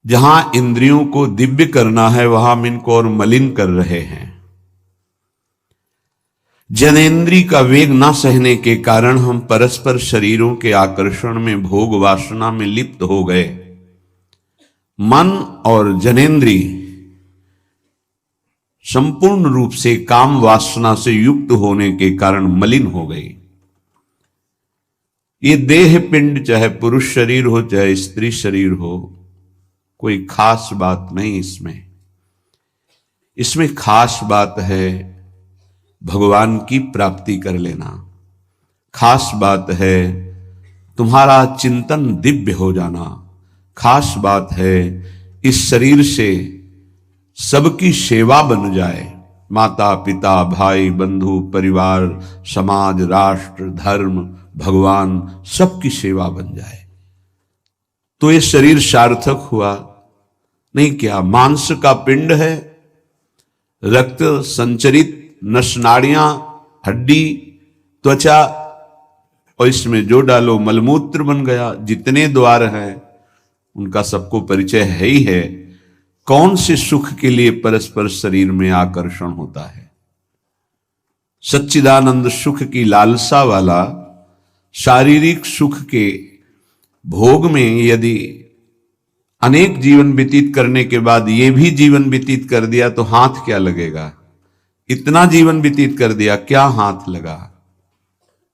जहां इंद्रियों को दिव्य करना है वहां हम इनको और मलिन कर रहे हैं। जनेन्द्री का वेग न सहने के कारण हम परस्पर शरीरों के आकर्षण में, भोग वासना में लिप्त हो गए। मन और जनेन्द्री संपूर्ण रूप से काम वासना से युक्त होने के कारण मलिन हो गई। ये देह पिंड, चाहे पुरुष शरीर हो चाहे स्त्री शरीर हो, कोई खास बात नहीं इसमें खास बात है भगवान की प्राप्ति कर लेना। खास बात है तुम्हारा चिंतन दिव्य हो जाना। खास बात है इस शरीर से सबकी सेवा बन जाए। माता पिता, भाई बंधु, परिवार, समाज, राष्ट्र, धर्म, भगवान, सबकी सेवा बन जाए तो ये शरीर सार्थक हुआ। नहीं क्या मांस का पिंड है, रक्त संचरित, नसनाड़ियां, हड्डी, त्वचा, और इसमें जो डालो मलमूत्र बन गया। जितने द्वार हैं उनका सबको परिचय है ही है। कौन से सुख के लिए परस्पर शरीर में आकर्षण होता है? सच्चिदानंद सुख की लालसा वाला शारीरिक सुख के भोग में यदि अनेक जीवन व्यतीत करने के बाद ये भी जीवन व्यतीत कर दिया तो हाथ क्या लगेगा? इतना जीवन व्यतीत कर दिया, क्या हाथ लगा?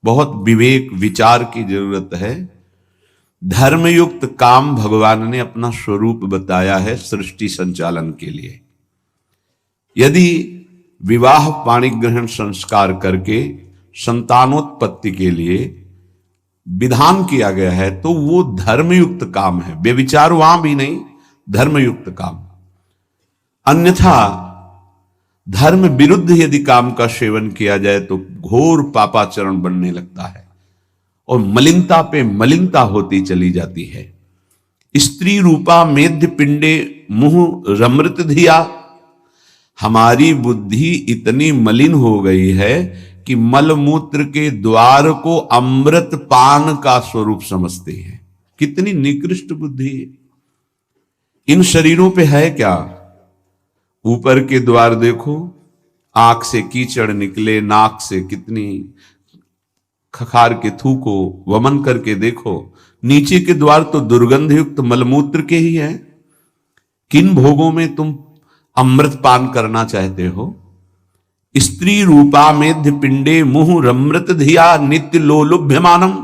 बहुत विवेक विचार की जरूरत है। धर्मयुक्त काम भगवान ने अपना स्वरूप बताया है सृष्टि संचालन के लिए। यदि विवाह पाणिग्रहण संस्कार करके संतानोत्पत्ति के लिए विधान किया गया है तो वो धर्मयुक्त काम है, व्यभिचार वहां भी नहीं, धर्मयुक्त काम। अन्यथा धर्म विरुद्ध यदि काम का सेवन किया जाए तो घोर पापाचरण बनने लगता है और मलिनता पे मलिनता होती चली जाती है। स्त्री रूपा मेध्य पिंडे मुंह रमृत धिया। हमारी बुद्धि इतनी मलिन हो गई है कि मलमूत्र के द्वार को अमृत पान का स्वरूप समझते हैं। कितनी निकृष्ट बुद्धि है। इन शरीरों पे है क्या? ऊपर के द्वार देखो, आंख से कीचड़ निकले, नाक से कितनी खखार के थूको, वमन करके देखो। नीचे के द्वार तो दुर्गंध युक्त मलमूत्र के ही है। किन भोगों में तुम अमृत पान करना चाहते हो? स्त्री रूपा मेध्य पिंडे मुंह रमृत धिया नित्य लोलुभ्यमानम।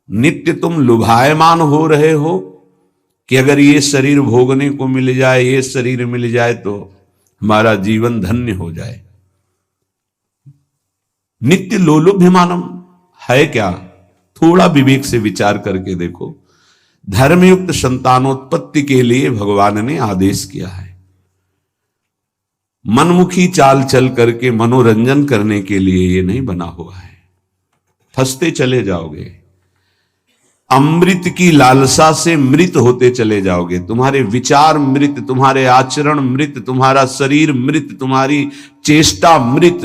नित्य तुम लुभायमान हो रहे हो कि अगर ये शरीर भोगने को मिल जाए, ये शरीर मिल जाए तो हमारा जीवन धन्य हो जाए। नित्य लोलुभ्यमानम है क्या? थोड़ा विवेक से विचार करके देखो। धर्मयुक्त संतानोत्पत्ति के लिए भगवान ने आदेश किया है। मनमुखी चाल चल करके मनोरंजन करने के लिए ये नहीं बना हुआ है। फंसते चले जाओगे। अमृत की लालसा से मृत होते चले जाओगे। तुम्हारे विचार मृत, तुम्हारे आचरण मृत, तुम्हारा शरीर मृत, तुम्हारी चेष्टा मृत,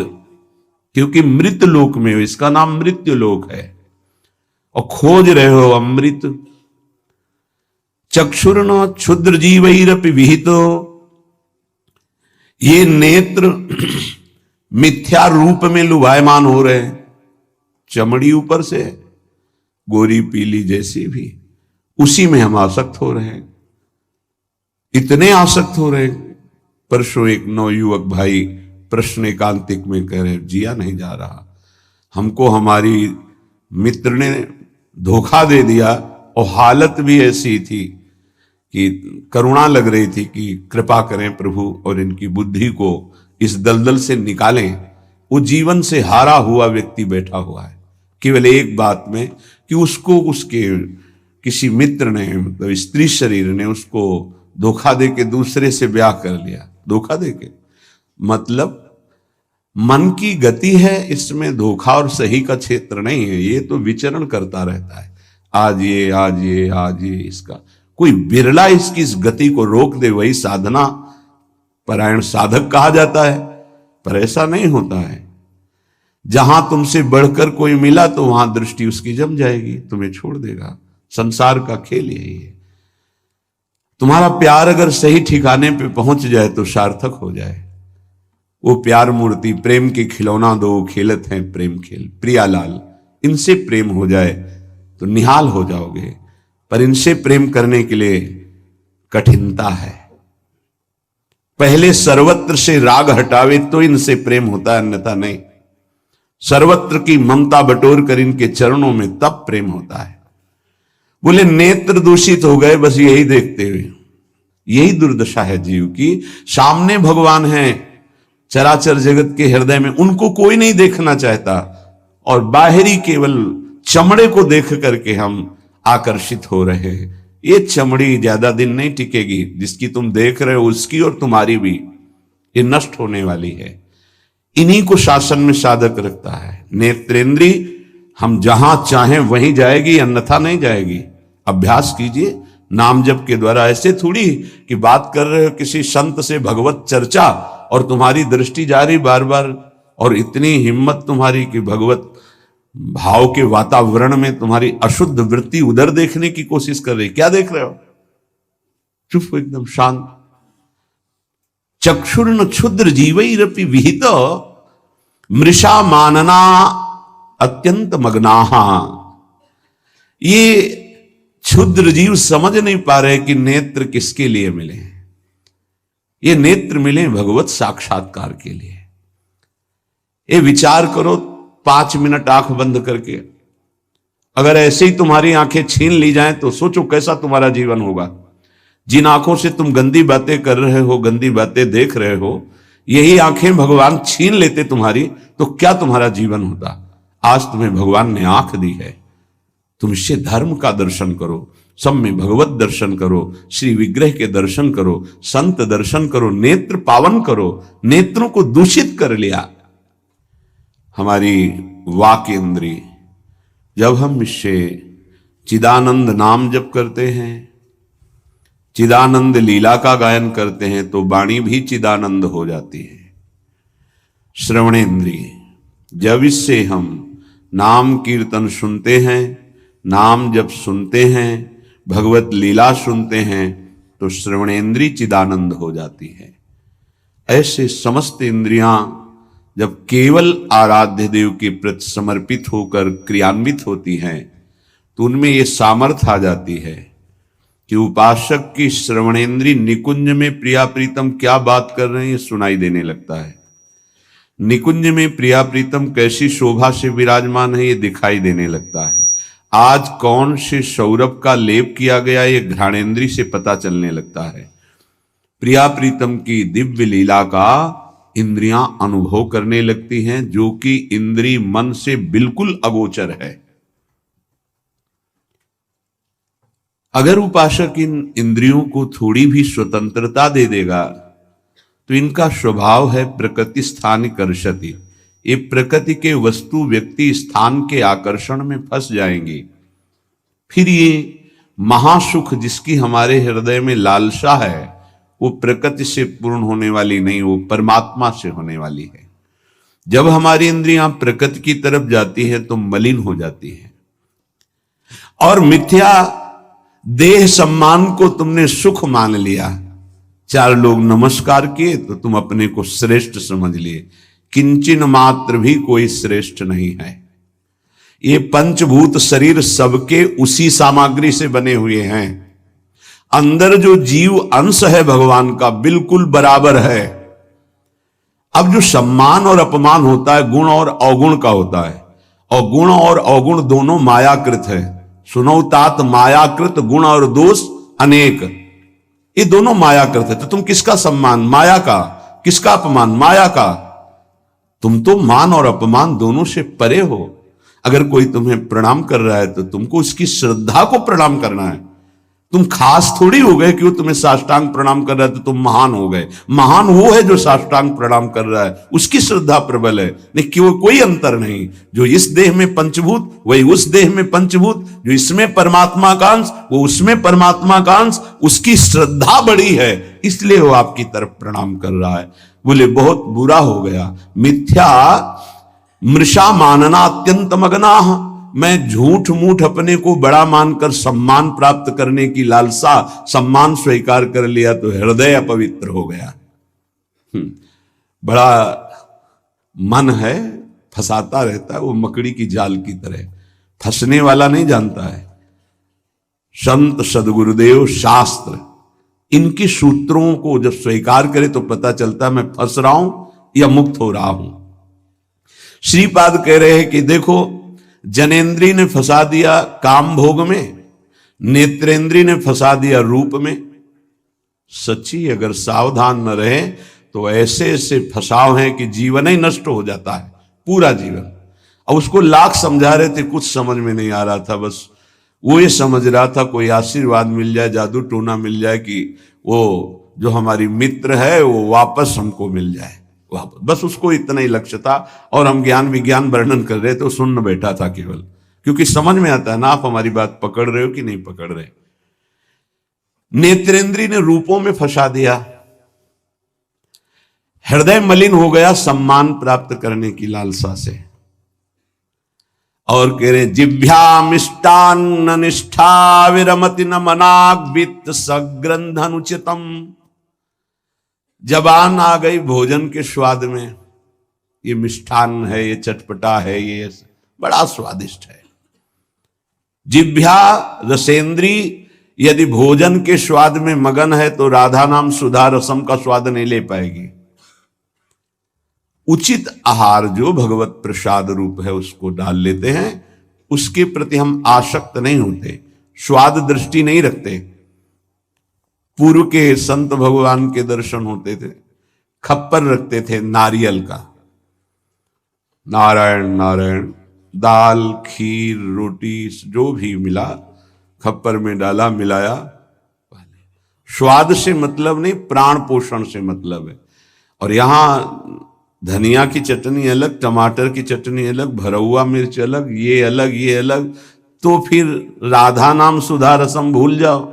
क्योंकि मृत लोक में हो। इसका नाम मृत्यु लोक है और खोज रहे हो अमृत। चक्षुर्न क्षुद्र जीवैरपि विहितो। ये नेत्र मिथ्या रूप में लुभायमान हो रहे हैं। चमड़ी ऊपर से गोरी पीली जैसी भी, उसी में हम आसक्त हो रहे हैं। इतने आसक्त हो रहे हैं। परसों एक नवयुवक भाई प्रश्न एकांतिक में कह रहे, जिया नहीं जा रहा, हमको हमारी मित्र ने धोखा दे दिया और हालत भी ऐसी थी कि करुणा लग रही थी कि कृपा करें प्रभु और इनकी बुद्धि को इस दलदल से निकालें। वो जीवन से हारा हुआ व्यक्ति बैठा हुआ है केवल एक बात में कि उसको उसके किसी मित्र ने, मतलब स्त्री शरीर ने उसको धोखा दे के दूसरे से ब्याह कर लिया। धोखा दे के मतलब मन की गति है, इसमें धोखा और सही का क्षेत्र नहीं है। ये तो विचरण करता रहता है, आज ये आज ये आज ये। इसका कोई बिरला इसकी इस गति को रोक दे, वही साधना परायण साधक कहा जाता है। पर ऐसा नहीं होता है। जहां तुमसे बढ़कर कोई मिला तो वहां दृष्टि उसकी जम जाएगी, तुम्हें छोड़ देगा। संसार का खेल यही है। तुम्हारा प्यार अगर सही ठिकाने पे पहुंच जाए तो सार्थक हो जाए। वो प्यार मूर्ति प्रेम के खिलौना दो खेलत हैं प्रेम खेल प्रियालाल, इनसे प्रेम हो जाए तो निहाल हो जाओगे। पर इनसे प्रेम करने के लिए कठिनता है। पहले सर्वत्र से राग हटावे तो इनसे प्रेम होता है, अन्यथा नहीं। सर्वत्र की ममता बटोर कर इनके चरणों में तब प्रेम होता है। बोले नेत्र दूषित हो गए बस यही देखते हुए। यही दुर्दशा है जीव की। सामने भगवान है चराचर जगत के हृदय में, उनको कोई नहीं देखना चाहता, और बाहरी केवल चमड़े को देख करके हम आकर्षित हो रहे हैं। ये चमड़ी ज्यादा दिन नहीं टिकेगी, जिसकी तुम देख रहे हो उसकी और तुम्हारी भी, ये नष्ट होने वाली है। इन्हीं को शासन में साधक रखता है। नेत्रेंद्री हम जहां चाहें वहीं जाएगी, अन्यथा नहीं जाएगी। अभ्यास कीजिए नाम जप के द्वारा। ऐसे थोड़ी कि बात कर रहे हो किसी संत से भगवत चर्चा और तुम्हारी दृष्टि जा रही बार बार, और इतनी हिम्मत तुम्हारी कि भगवत भाव के वातावरण में तुम्हारी अशुद्ध वृत्ति उधर देखने की कोशिश कर रही। क्या देख रहे हो? चुप हो, एकदम शांत। चक्षुर्न क्षुद्र जीवैरपि विहित मृषा मानना अत्यंत मग्नाहा। ये क्षुद्र जीव समझ नहीं पा रहे कि नेत्र किसके लिए मिले। ये नेत्र मिले भगवत साक्षात्कार के लिए। ये विचार करो 5 मिनट आंख बंद करके, अगर ऐसे ही तुम्हारी आंखें छीन ली जाएं तो सोचो कैसा तुम्हारा जीवन होगा। जिन आंखों से तुम गंदी बातें कर रहे हो, गंदी बातें देख रहे हो, यही आंखें भगवान छीन लेते तुम्हारी, तो क्या तुम्हारा जीवन होता। आज तुम्हें भगवान ने आंख दी है, तुम इससे धर्म का दर्शन करो, सब में भगवत दर्शन करो, श्री विग्रह के दर्शन करो, संत दर्शन करो, नेत्र पावन करो। नेत्रों को दूषित कर लिया हमारी वाक इंद्री। जब हम इससे चिदानंद नाम जप करते हैं, चिदानंद लीला का गायन करते हैं, तो वाणी भी चिदानंद हो जाती है। श्रवणेन्द्रिय, जब इससे हम नाम कीर्तन सुनते हैं, नाम जब सुनते हैं, भगवत लीला सुनते हैं, तो श्रवणेन्द्रिय चिदानंद हो जाती है। ऐसे समस्त इंद्रियां जब केवल आराध्य देव के प्रति समर्पित होकर क्रियान्वित होती हैं, तो उनमें ये सामर्थ्य आ जाती है कि उपासक की श्रवणेन्द्रिय निकुंज में प्रिया प्रीतम क्या बात कर रहे हैं ये सुनाई देने लगता है। निकुंज में प्रिया प्रीतम कैसी शोभा से विराजमान है ये दिखाई देने लगता है। आज कौन से सौरभ का लेप किया गया ये घ्राणेन्द्रिय से पता चलने लगता है। प्रिया प्रीतम की दिव्य लीला का इंद्रियां अनुभव करने लगती हैं, जो कि इंद्रिय मन से बिल्कुल अगोचर है। अगर उपासक इन इंद्रियों को थोड़ी भी स्वतंत्रता दे देगा तो इनका स्वभाव है प्रकृति स्थान कर्षति। ये प्रकृति के वस्तु व्यक्ति स्थान के आकर्षण में फंस जाएंगी। फिर ये महासुख जिसकी हमारे हृदय में लालसा है, वो प्रकृति से पूर्ण होने वाली नहीं, वो परमात्मा से होने वाली है। जब हमारी इंद्रियां प्रकृति की तरफ जाती है तो मलिन हो जाती है, और मिथ्या देह सम्मान को तुमने सुख मान लिया। 4 लोग नमस्कार किए तो तुम अपने को श्रेष्ठ समझ लिए। किंचन मात्र भी कोई श्रेष्ठ नहीं है। ये पंचभूत शरीर सबके उसी सामग्री से बने हुए हैं। अंदर जो जीव अंश है भगवान का बिल्कुल बराबर है। अब जो सम्मान और अपमान होता है गुण और अवगुण का होता है, और गुण और अवगुण दोनों मायाकृत है। सुनो तात मायाकृत गुण और दोष अनेक, ये दोनों मायाकृत है। तो तुम किसका सम्मान? माया का। किसका अपमान? माया का। तुम तो मान और अपमान दोनों से परे हो। अगर कोई तुम्हें प्रणाम कर रहा है तो तुमको उसकी श्रद्धा को प्रणाम करना है। तुम खास थोड़ी हो गए कि वो तुम्हें साष्टांग प्रणाम कर रहा है तो तुम महान हो गए। महान वो है जो साष्टांग प्रणाम कर रहा है, उसकी श्रद्धा प्रबल है। नहीं कि वो कोई अंतर नहीं। जो इस देह में पंचभूत वही उस देह में पंचभूत, जो इसमें परमात्मा का अंश वो उसमें परमात्मा का अंश, उसकी श्रद्धा बड़ी है, इसलिए वो आपकी तरफ प्रणाम कर रहा है। बोले बहुत बुरा हो गया। मिथ्या मृषा मानना अत्यंत मग्नाः, मैं झूठ मूठ अपने को बड़ा मानकर सम्मान प्राप्त करने की लालसा, सम्मान स्वीकार कर लिया तो हृदय अपवित्र हो गया। बड़ा मन है, फंसाता रहता है, वो मकड़ी की जाल की तरह, फंसने वाला नहीं जानता है। संत सदगुरुदेव शास्त्र इनकी सूत्रों को जब स्वीकार करे तो पता चलता है मैं फंस रहा हूं या मुक्त हो रहा हूं। श्रीपाद कह रहे हैं कि देखो, जनेन्द्री ने फंसा दिया काम भोग में, नेत्रेंद्री ने फंसा दिया रूप में। सच्ची अगर सावधान न रहे तो ऐसे ऐसे फंसाव हैं कि जीवन ही नष्ट हो जाता है, पूरा जीवन। अब उसको लाख समझा रहे थे, कुछ समझ में नहीं आ रहा था। बस वो ये समझ रहा था कोई आशीर्वाद मिल जाए, जादू टोना मिल जाए कि वो जो हमारी मित्र है वो वापस हमको मिल जाए वापस, बस उसको इतना ही लक्ष्य था। और हम ज्ञान विज्ञान वर्णन कर रहे थे, तो सुन बैठा था केवल, क्योंकि समझ में आता है ना आप हमारी बात पकड़ रहे हो कि नहीं पकड़ रहे। नेत्रेंद्री ने रूपों में फंसा दिया, हृदय मलिन हो गया सम्मान प्राप्त करने की लालसा से। और कह रहे जिभ्या मिष्टान्न निष्ठा विरमति न मनाग वित्त सग्रंथ अनुचितम। जबान आ गई भोजन के स्वाद में, ये मिष्ठान्न है, ये चटपटा है, ये बड़ा स्वादिष्ट है। जिभ्या रसेंद्री यदि भोजन के स्वाद में मगन है तो राधा नाम सुधा रसम का स्वाद नहीं ले पाएगी। उचित आहार जो भगवत प्रसाद रूप है उसको डाल लेते हैं, उसके प्रति हम आसक्त नहीं होते, स्वाद दृष्टि नहीं रखते। पूर्व के संत भगवान के दर्शन होते थे, खप्पर रखते थे नारियल का, नारायण नारायण, दाल खीर रोटी जो भी मिला खप्पर में डाला, मिलाया। स्वाद से मतलब नहीं, प्राण पोषण से मतलब है। और यहां धनिया की चटनी अलग, टमाटर की चटनी अलग, भरौआ मिर्च अलग, ये अलग ये अलग, तो फिर राधा नाम सुधा रसम भूल जाओ।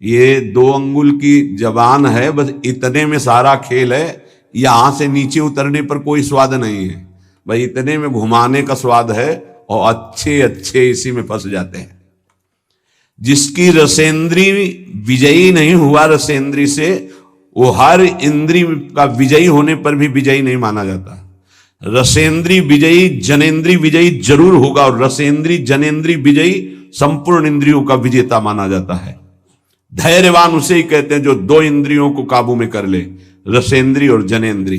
ये 2 अंगुल की जबान है, बस इतने में सारा खेल है। यहां से नीचे उतरने पर कोई स्वाद नहीं है, भाई इतने में घुमाने का स्वाद है, और अच्छे अच्छे इसी में फंस जाते हैं। जिसकी रसेंद्री विजयी नहीं हुआ रसेंद्री से, वो हर इंद्री का विजयी होने पर भी विजयी नहीं माना जाता। रसेंद्री विजयी जनेन्द्री विजयी जरूर होगा, और रसेंद्री जनेन्द्री विजयी संपूर्ण इंद्रियों का विजेता माना जाता है। धैर्यवान उसे ही कहते हैं जो 2 इंद्रियों को काबू में कर ले, रसेंद्री और जनेन्द्री।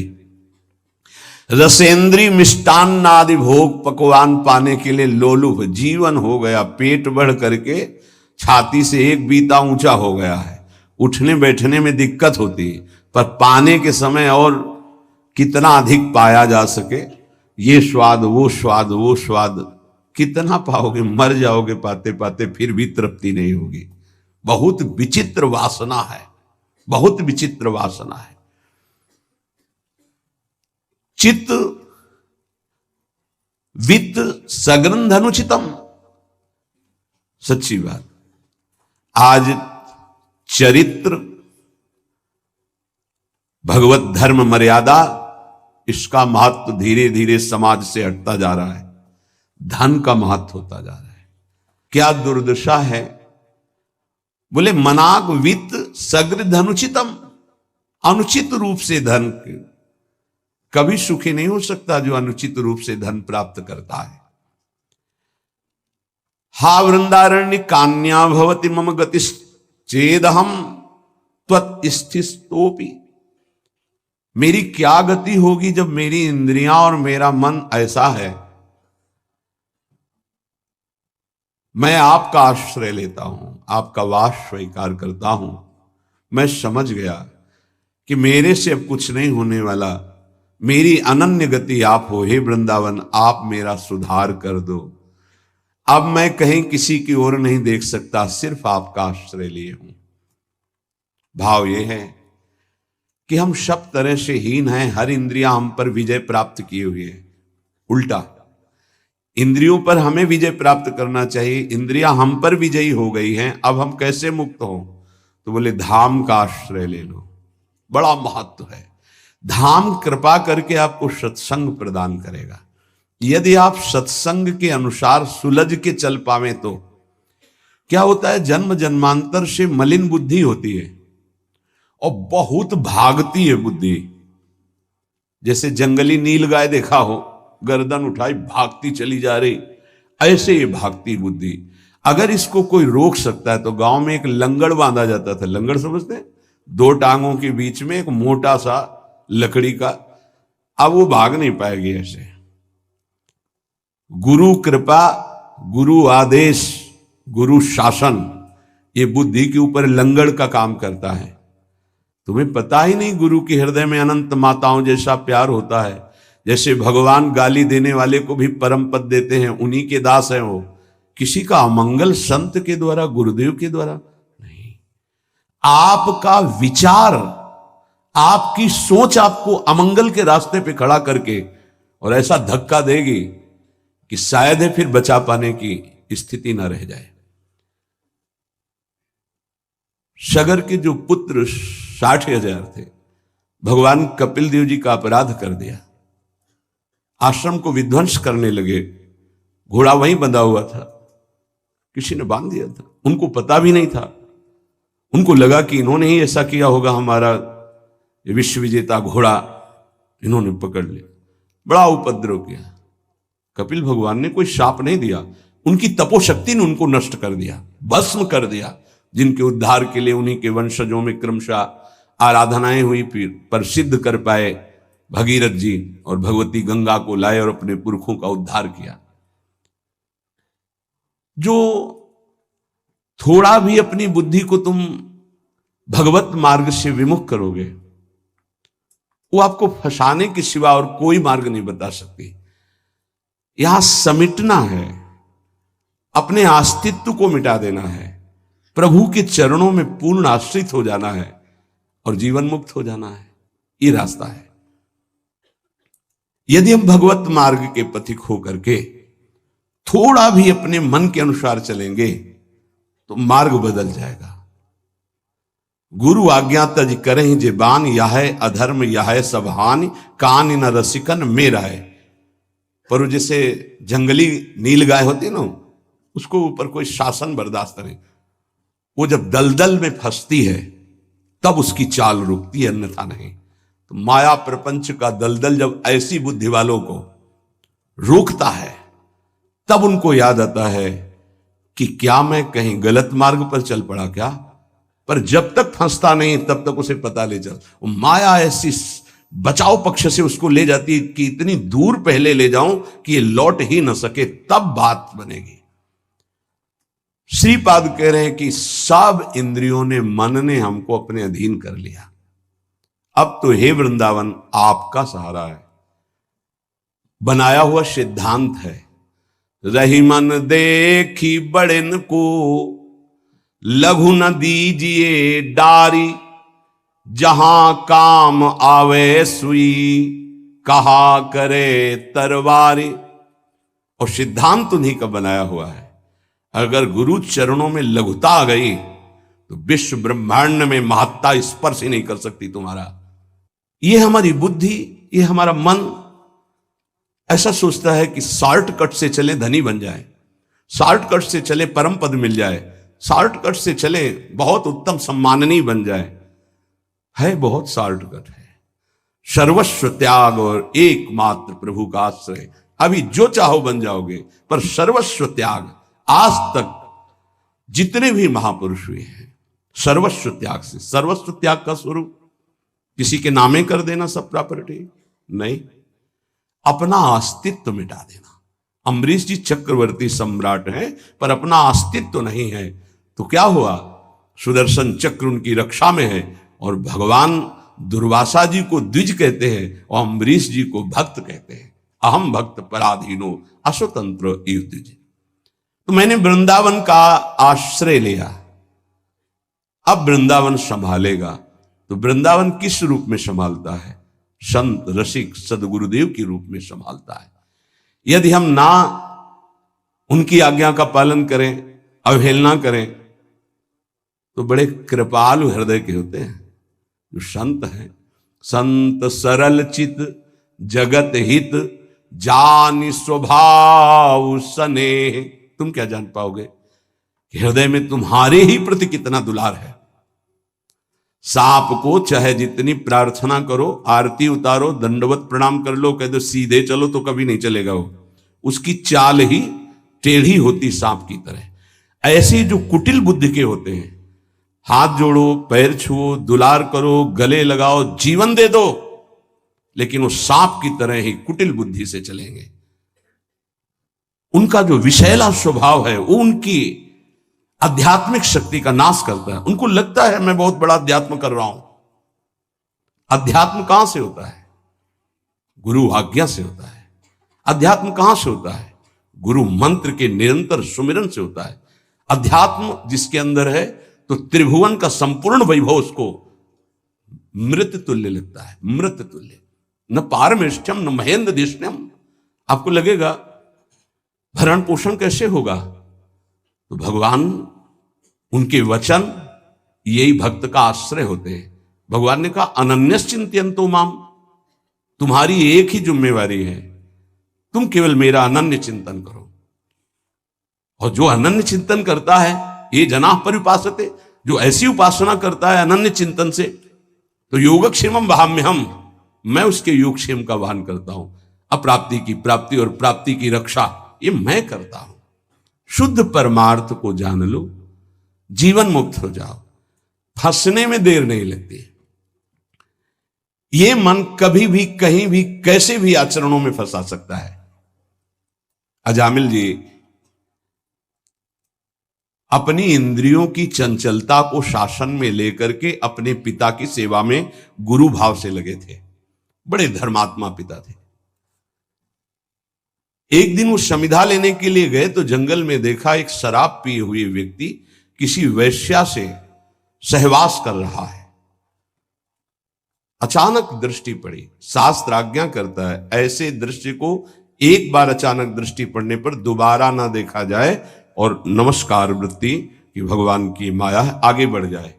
रसेंद्री मिष्टान्न आदि भोग पकवान पाने के लिए लोलुप जीवन हो गया, पेट बढ़ करके छाती से 1 बीता ऊंचा हो गया है। उठने बैठने में दिक्कत होती है, पर पाने के समय और कितना अधिक पाया जा सके, ये स्वाद वो स्वाद वो स्वाद कितना पाओगे, मर जाओगे पाते पाते, फिर भी तृप्ति नहीं होगी। बहुत विचित्र वासना है, बहुत विचित्र वासना है। चित्त वित्त सग्रंथ अनुचितम, सच्ची बात। आज चरित्र, भगवत धर्म मर्यादा, इसका महत्व धीरे धीरे समाज से हटता जा रहा है, धन का महत्व होता जा रहा है। क्या दुर्दशा है। बोले मनाग वित्त सग्र धनुचितम, अनुचित रूप से धन कभी सुखी नहीं हो सकता जो अनुचित रूप से धन प्राप्त करता है। हा वृंदारण्य कान्या भवति मम गति चेदहम त्वत्स्थितोपि। मेरी क्या गति होगी जब मेरी इंद्रियां और मेरा मन ऐसा है। मैं आपका आश्रय लेता हूं, आपका वास स्वीकार करता हूं। मैं समझ गया कि मेरे से अब कुछ नहीं होने वाला, मेरी अनन्य गति आप हो। हे वृंदावन, आप मेरा सुधार कर दो। अब मैं कहीं किसी की ओर नहीं देख सकता, सिर्फ आपका आश्रय लिए हूं। भाव यह है कि हम सब तरह से हीन हैं, हर इंद्रियां हम पर विजय प्राप्त किए हुए है। उल्टा इंद्रियों पर हमें विजय प्राप्त करना चाहिए, इंद्रियां हम पर विजयी हो गई हैं। अब हम कैसे मुक्त हो, तो बोले धाम का आश्रय ले लो। बड़ा महत्व है। धाम कृपा करके आपको सत्संग प्रदान करेगा। यदि आप सत्संग के अनुसार सुलझ के चल पावे तो क्या होता है, जन्म जन्मांतर से मलिन बुद्धि होती है और बहुत भागती है बुद्धि। जैसे जंगली नील गाय देखा हो, गर्दन उठाई भागती चली जा रही, ऐसे ये भागती बुद्धि। अगर इसको कोई रोक सकता है तो गांव में एक लंगड़ बांधा जाता था। लंगड़ समझते हैं? 2 टांगों के बीच में एक मोटा सा लकड़ी का। अब वो भाग नहीं पाएगी ऐसे। गुरु कृपा, गुरु आदेश, गुरु शासन, ये बुद्धि के ऊपर लंगड़ का काम करता है। तुम्हें पता ही नहीं गुरु के हृदय में अनंत माताओं जैसा प्यार होता है। जैसे भगवान गाली देने वाले को भी परम पद देते हैं, उन्हीं के दास हैं वो। किसी का अमंगल संत के द्वारा, गुरुदेव के द्वारा नहीं। आपका विचार, आपकी सोच आपको अमंगल के रास्ते पे खड़ा करके और ऐसा धक्का देगी कि शायद है फिर बचा पाने की स्थिति ना रह जाए। सगर के जो पुत्र 60,000 थे, भगवान कपिल देव जी का अपराध कर दिया, आश्रम को विध्वंस करने लगे। घोड़ा वहीं बंधा हुआ था, किसी ने बांध दिया था, उनको पता भी नहीं था। उनको लगा कि इन्होंने ही ऐसा किया होगा, हमारा विश्व विजेता घोड़ा इन्होंने पकड़ लिया। बड़ा उपद्रव किया। कपिल भगवान ने कोई शाप नहीं दिया, उनकी तपोशक्ति ने उनको नष्ट कर दिया, भस्म कर दिया। जिनके उद्धार के लिए उन्हीं के वंशजों में क्रमशः आराधनाएं हुई, फिर पर सिद्ध कर पाए भगीरथ जी और भगवती गंगा को लाए और अपने पुरखों का उद्धार किया। जो थोड़ा भी अपनी बुद्धि को तुम भगवत मार्ग से विमुख करोगे, वो आपको फंसाने के सिवा और कोई मार्ग नहीं बता सकती। यहां समिटना है, अपने अस्तित्व को मिटा देना है, प्रभु के चरणों में पूर्ण आश्रित हो जाना है और जीवन मुक्त हो जाना है। ये रास्ता है। यदि हम भगवत मार्ग के पथिक होकर के थोड़ा भी अपने मन के अनुसार चलेंगे तो मार्ग बदल जाएगा। गुरु आज्ञा तज करें जेबान, यह अधर्म यह सब हानि, कान न रसिकन मेरा है। पर वो जैसे जंगली नील गाय होती है ना, उसको ऊपर कोई शासन बर्दाश्त नहीं। वो जब दलदल में फंसती है तब उसकी चाल रुकती है, अन्यथा नहीं। तो माया प्रपंच का दलदल जब ऐसी बुद्धि वालों को रोकता है तब उनको याद आता है कि क्या मैं कहीं गलत मार्ग पर चल पड़ा क्या। पर जब तक फंसता नहीं तब तक उसे पता ले चल। माया ऐसी बचाव पक्ष से उसको ले जाती है कि इतनी दूर पहले ले जाऊं कि ये लौट ही ना सके, तब बात बनेगी। श्रीपाद कह रहे हैं कि सब इंद्रियों ने, मन ने हमको अपने अधीन कर लिया। अब तो हे वृंदावन आपका सहारा है। बनाया हुआ सिद्धांत है, रही मन देखी बड़न को, लघु न दीजिए डारी, जहां काम आवे सुई, कहा करे तरवारी। और सिद्धांत उन्हीं का बनाया हुआ है। अगर गुरु चरणों में लघुता आ गई तो विश्व ब्रह्मांड में महत्ता स्पर्श ही नहीं कर सकती तुम्हारा। ये हमारी बुद्धि, ये हमारा मन ऐसा सोचता है कि शॉर्टकट से चले धनी बन जाए, शॉर्टकट से चले परम पद मिल जाए, शॉर्टकट से चले बहुत उत्तम सम्माननीय बन जाए। है बहुत शॉर्टकट है, सर्वस्व त्याग और एकमात्र प्रभु का आश्रय। अभी जो चाहो बन जाओगे, पर सर्वस्व त्याग। आज तक जितने भी महापुरुष हुए हैं सर्वस्व त्याग से। सर्वस्व त्याग का स्वरूप किसी के नामे कर देना सब प्रॉपर्टी नहीं, अपना अस्तित्व मिटा देना। अम्बरीश जी चक्रवर्ती सम्राट हैं पर अपना अस्तित्व नहीं है, तो क्या हुआ? सुदर्शन चक्र उनकी रक्षा में है और भगवान दुर्वासा जी को द्विज कहते हैं और अम्बरीश जी को भक्त कहते हैं। अहम भक्त पराधीनो अस्वतंत्र इव द्विज। तो मैंने वृंदावन का आश्रय लिया, अब वृंदावन संभालेगा। तो वृंदावन किस रूप में संभालता है? संत रसिक सदगुरुदेव के रूप में संभालता है। यदि हम ना उनकी आज्ञा का पालन करें, अवहेलना करें, तो बड़े कृपालु हृदय के होते हैं जो संत हैं। संत सरल चित जगत हित, जानि स्वभाव स्नेह। तुम क्या जान पाओगे कि हृदय में तुम्हारे ही प्रति कितना दुलार है। सांप को चाहे जितनी प्रार्थना करो, आरती उतारो, दंडवत प्रणाम कर लो, कह दो सीधे चलो, तो कभी नहीं चलेगा वो। उसकी चाल ही टेढ़ी होती सांप की तरह। ऐसे जो कुटिल बुद्धि के होते हैं, हाथ जोड़ो, पैर छुओ, दुलार करो, गले लगाओ, जीवन दे दो, लेकिन वो सांप की तरह ही कुटिल बुद्धि से चलेंगे। उनका जो विषैला स्वभाव है वो उनकी आध्यात्मिक शक्ति का नाश करता है। उनको लगता है मैं बहुत बड़ा अध्यात्म कर रहा हूं। अध्यात्म कहां से होता है? गुरु आज्ञा से होता है। अध्यात्म कहां से होता है? गुरु मंत्र के निरंतर सुमिरन से होता है। अध्यात्म जिसके अंदर है तो त्रिभुवन का संपूर्ण वैभव उसको मृत तुल्य लगता है। मृत तुल्य, न पारमेष्ठ्यम न महेंद्र दिष्ण्यम। आपको लगेगा भरण पोषण कैसे होगा? तो भगवान, उनके वचन यही भक्त का आश्रय होते हैं। भगवान ने कहा अनन्यश्चिंत्यन्तो माम, तुम्हारी एक ही जिम्मेवारी है, तुम केवल मेरा अनन्य चिंतन करो। और जो अनन्य चिंतन करता है, ये जनाः परिउपासते, जो ऐसी उपासना करता है अनन्य चिंतन से, तो योगक्षेमम वहाम्यहम, मैं उसके योगक्षेम का वहन करता हूं। अप्राप्ति की प्राप्ति और प्राप्ति की रक्षा ये मैं करता हूं। शुद्ध परमार्थ को जान लो, जीवन मुक्त हो जाओ, फंसने में देर नहीं लगती। ये मन कभी भी कहीं भी कैसे भी आचरणों में फंसा सकता है। अजामिल जी अपनी इंद्रियों की चंचलता को शासन में लेकर के अपने पिता की सेवा में गुरु भाव से लगे थे। बड़े धर्मात्मा पिता थे। एक दिन वो समिधा लेने के लिए गए तो जंगल में देखा एक शराब पिए हुए व्यक्ति किसी वैश्या से सहवास कर रहा है। अचानक दृष्टि पड़ी। शास्त्र आज्ञा करता है ऐसे दृश्य को एक बार अचानक दृष्टि पड़ने पर दोबारा ना देखा जाए और नमस्कार वृत्ति कि भगवान की माया है, आगे बढ़ जाए।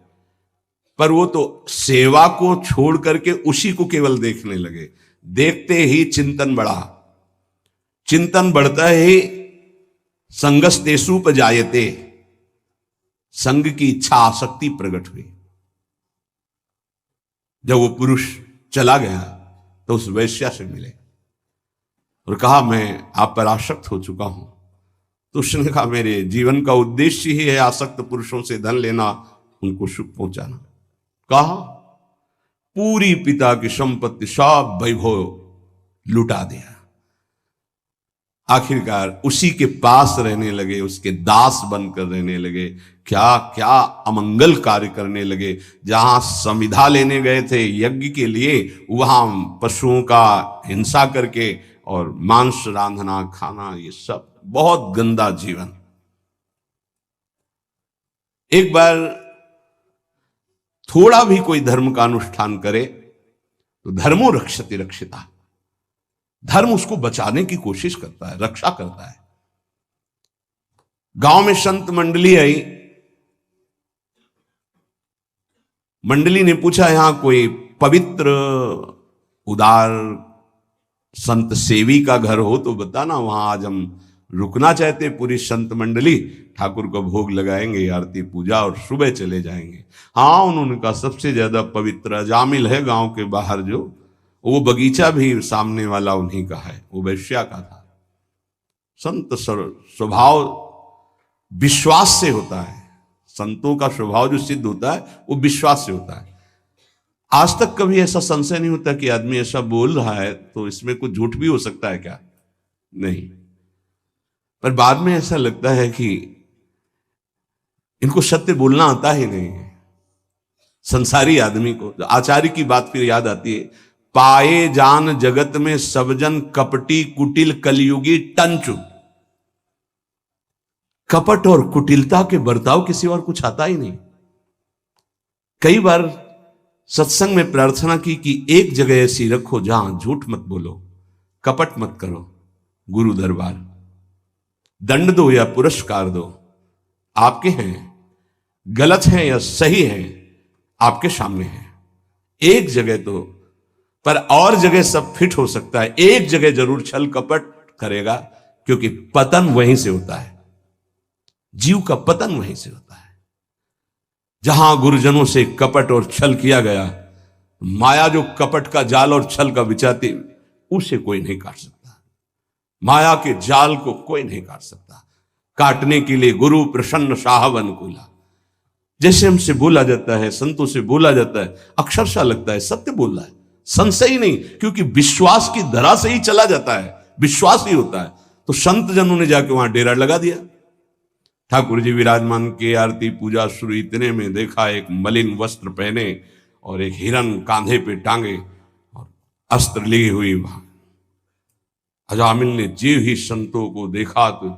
पर वो तो सेवा को छोड़ करके उसी को केवल देखने लगे। देखते ही चिंतन बढ़ा। चिंतन बढ़ता ही संगस्तेषुपजायते, संग की इच्छा आसक्ति प्रकट हुई। जब वो पुरुष चला गया तो उस वैश्या से मिले और कहा मैं आप पर आसक्त हो चुका हूं। तो उसने कहा मेरे जीवन का उद्देश्य ही है आसक्त पुरुषों से धन लेना, उनको सुख पहुंचाना। कहा पूरी पिता की संपत्ति सब वैभव लुटा दिया। आखिरकार उसी के पास रहने लगे, उसके दास बनकर रहने लगे। क्या क्या अमंगल कार्य करने लगे। जहां समिधा लेने गए थे यज्ञ के लिए, वहां पशुओं का हिंसा करके और मांस रांधना खाना, ये सब बहुत गंदा जीवन। एक बार थोड़ा भी कोई धर्म का अनुष्ठान करे तो धर्मो रक्षति रक्षिता, धर्म उसको बचाने की कोशिश करता है, रक्षा करता है। गांव में संत मंडली आई। मंडली ने पूछा यहां कोई पवित्र उदार संत सेवी का घर हो तो बताना, वहां आज हम रुकना चाहते। पूरी संत मंडली ठाकुर को भोग लगाएंगे, आरती पूजा और सुबह चले जाएंगे। हाँ, उन्होंने कहा सबसे ज्यादा पवित्र अजामिल है गांव के बाहर, जो वो बगीचा भी सामने वाला उन्हीं का है, वो वैश्या का था। संत स्वभाव विश्वास से होता है। संतों का स्वभाव जो सिद्ध होता है वो विश्वास से होता है। आज तक कभी ऐसा संशय नहीं होता कि आदमी ऐसा बोल रहा है तो इसमें कुछ झूठ भी हो सकता है क्या? नहीं। पर बाद में ऐसा लगता है कि इनको सत्य बोलना आता ही नहीं है। संसारी आदमी को आचार्य की बात फिर याद आती है, पाए जान जगत में सब जन कपटी कुटिल कलयुगी टंचु। कपट और कुटिलता के बर्ताव किसी और कुछ आता ही नहीं। कई बार सत्संग में प्रार्थना की कि एक जगह ऐसी रखो जहां झूठ मत बोलो, कपट मत करो। गुरु दरबार, दंड दो या पुरस्कार दो, आपके हैं। गलत है या सही है, आपके सामने है। एक जगह तो पर और जगह सब फिट हो सकता है, एक जगह जरूर छल कपट करेगा, क्योंकि पतन वहीं से होता है, जीव का पतन वहीं से होता है। जहां गुरुजनों से कपट और छल किया गया, माया जो कपट का जाल और छल का बिछाती, उसे कोई नहीं काट सकता। माया के जाल को कोई नहीं काट सकता। काटने के लिए गुरु प्रसन्न साहब अनुकूला, जैसे हमसे बोला जाता है, संतों से बोला जाता है, अक्षरशः लगता है सत्य बोल रहा है, संशय ही नहीं, क्योंकि विश्वास की धरा से ही चला जाता है, विश्वास ही होता है। तो संत जनों ने जाके वहां डेरा लगा दिया। ठाकुर जी विराजमान के आरती पूजा शुरू, इतने में देखा एक मलिन वस्त्र पहने और एक हिरन कांधे पे टांगे और अस्त्र ली हुई वहां। अजामिल ने जीव ही संतों को देखा तो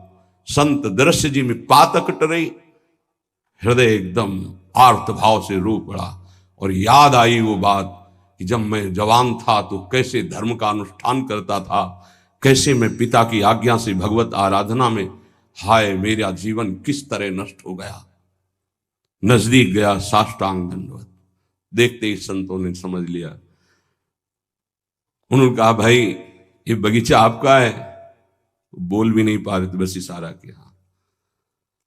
संत दृश्य जी में पातक टरे, हृदय एकदम आर्त भाव से रो पड़ा और याद आई वो बात कि जब मैं जवान था तो कैसे धर्म का अनुष्ठान करता था, कैसे मैं पिता की आज्ञा से भगवत आराधना में, हाय मेरा जीवन किस तरह नष्ट हो गया। नजदीक गया, साष्टांग दंडवत। देखते ही संतों ने समझ लिया। उन्होंने कहा भाई ये बगीचा आपका है? बोल भी नहीं पा रहे थे, बस इशारा किया।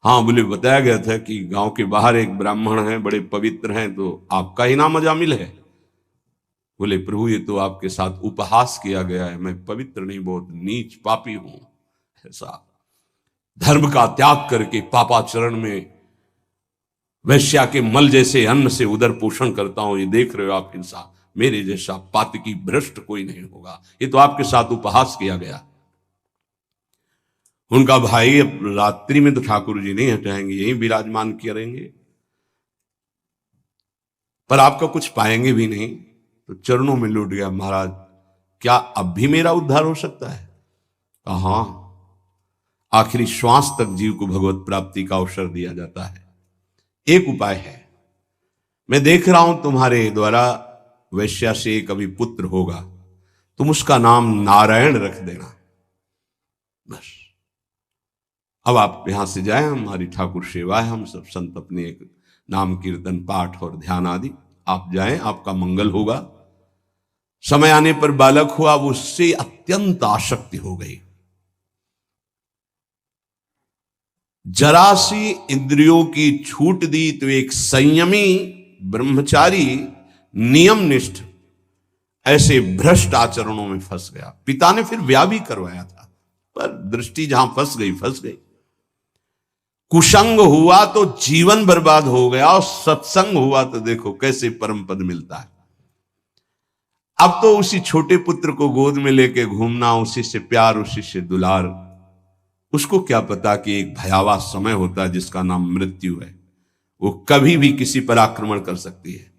हाँ बोले बताया गया था कि गांव के बाहर एक ब्राह्मण है, बड़े पवित्र हैं, तो आपका ही नाम अजामिल है। बोले प्रभु ये तो आपके साथ उपहास किया गया है, मैं पवित्र नहीं, बहुत नीच पापी हूं। ऐसा धर्म का त्याग करके पापाचरण में वैश्या के मल जैसे अन्न से उदर पोषण करता हूं, ये देख रहे हो आप इंसान, मेरे जैसा पातकी भ्रष्ट कोई नहीं होगा, ये तो आपके साथ उपहास किया गया। उनका भाई अब रात्रि में तो ठाकुर जी नहीं हटाएंगे, यही विराजमान करेंगे, पर आपका कुछ पाएंगे भी नहीं। तो चरणों में लौट गया, महाराज क्या अब भी मेरा उद्धार हो सकता है? कहा आखिरी श्वास तक जीव को भगवत प्राप्ति का अवसर दिया जाता है। एक उपाय है, मैं देख रहा हूं तुम्हारे द्वारा वैश्या से एक अभी पुत्र होगा, तुम उसका नाम नारायण रख देना, बस। अब आप यहां से जाए, हमारी ठाकुर सेवा है, हम सब संत अपने एक नाम कीर्तन पाठ और ध्यान आदि, आप जाएं, आपका मंगल होगा। समय आने पर बालक हुआ, वो उससे अत्यंत आसक्ति हो गई। जरा सी इंद्रियों की छूट दी तो एक संयमी ब्रह्मचारी नियमनिष्ठ ऐसे भ्रष्ट आचरणों में फंस गया। पिता ने फिर ब्याह भी करवाया था, पर दृष्टि जहां फंस गई फंस गई। कुसंग हुआ तो जीवन बर्बाद हो गया, और सत्संग हुआ तो देखो कैसे परम पद मिलता है। अब तो उसी छोटे पुत्र को गोद में लेके घूमना, उसी से प्यार, उसी से दुलार। उसको क्या पता कि एक भयावह समय होता है जिसका नाम मृत्यु है, वो कभी भी किसी पर आक्रमण कर सकती है।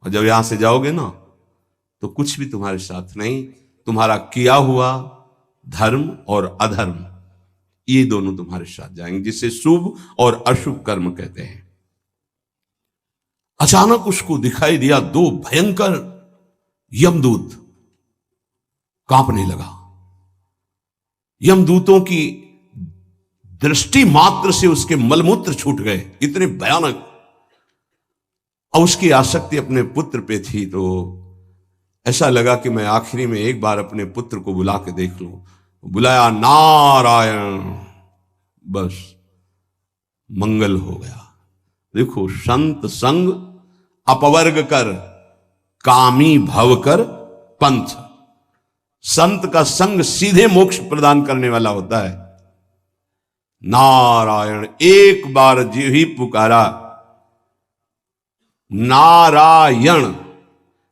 और जब यहां से जाओगे ना तो कुछ भी तुम्हारे साथ नहीं, तुम्हारा किया हुआ धर्म और अधर्म ये दोनों तुम्हारे साथ जाएंगे, जिसे शुभ और अशुभ कर्म कहते हैं। अचानक उसको दिखाई दिया दो भयंकर यमदूत, कांपने लगा। यमदूतों की दृष्टि मात्र से उसके मलमूत्र छूट गए, इतने भयानक। और उसकी आसक्ति अपने पुत्र पे थी, तो ऐसा लगा कि मैं आखिरी में एक बार अपने पुत्र को बुला के देख लूं। बुलाया, नारायण, बस मंगल हो गया। देखो, संत संग अपवर्ग कर, कामी भव कर पंथ। संत का संग सीधे मोक्ष प्रदान करने वाला होता है। नारायण, एक बार जी ही पुकारा नारायण,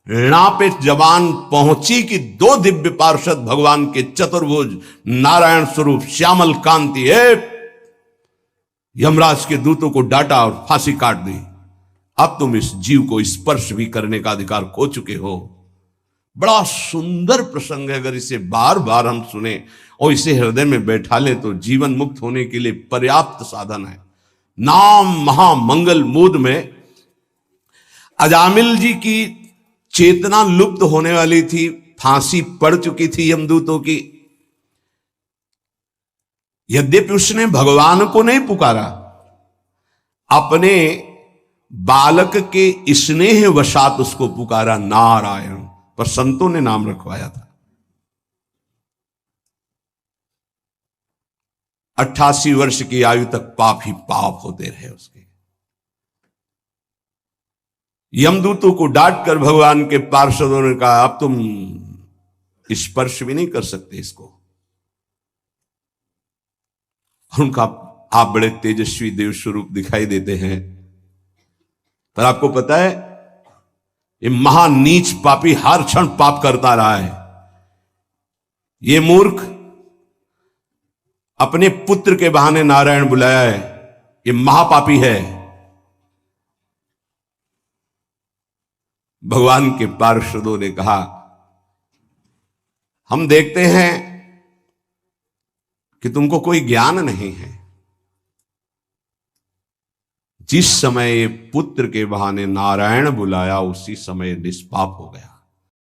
णा पे जबान पहुंची कि दो दिव्य पार्षद भगवान के चतुर्भुज नारायण स्वरूप श्यामल कांति है, यमराज के दूतों को डांटा और फांसी काट दी। अब तुम इस जीव को स्पर्श भी करने का अधिकार खो चुके हो। बड़ा सुंदर प्रसंग है, अगर इसे बार बार हम सुने और इसे हृदय में बैठा लें तो जीवन मुक्त होने के लिए पर्याप्त साधन है। नाम महामंगल मूद में अजामिल जी की चेतना लुप्त होने वाली थी, फांसी पड़ चुकी थी यमदूतों की। यद्यपि उसने भगवान को नहीं पुकारा, अपने बालक के स्नेह वशात उसको पुकारा नारायण। पर संतों ने नाम रखवाया था। 88 वर्ष की आयु तक पाप ही पाप होते रहे उसके। यमदूतों को डांट कर भगवान के पार्षदों ने कहा, अब तुम स्पर्श भी नहीं कर सकते इसको। उनका, आप बड़े तेजस्वी देव स्वरूप दिखाई देते हैं, पर आपको पता है ये महानीच पापी हर क्षण पाप करता रहा है। ये मूर्ख अपने पुत्र के बहाने नारायण बुलाया है, ये महापापी है। भगवान के पार्षदों ने कहा, हम देखते हैं कि तुमको कोई ज्ञान नहीं है। जिस समय पुत्र के बहाने नारायण बुलाया उसी समय निष्पाप हो गया।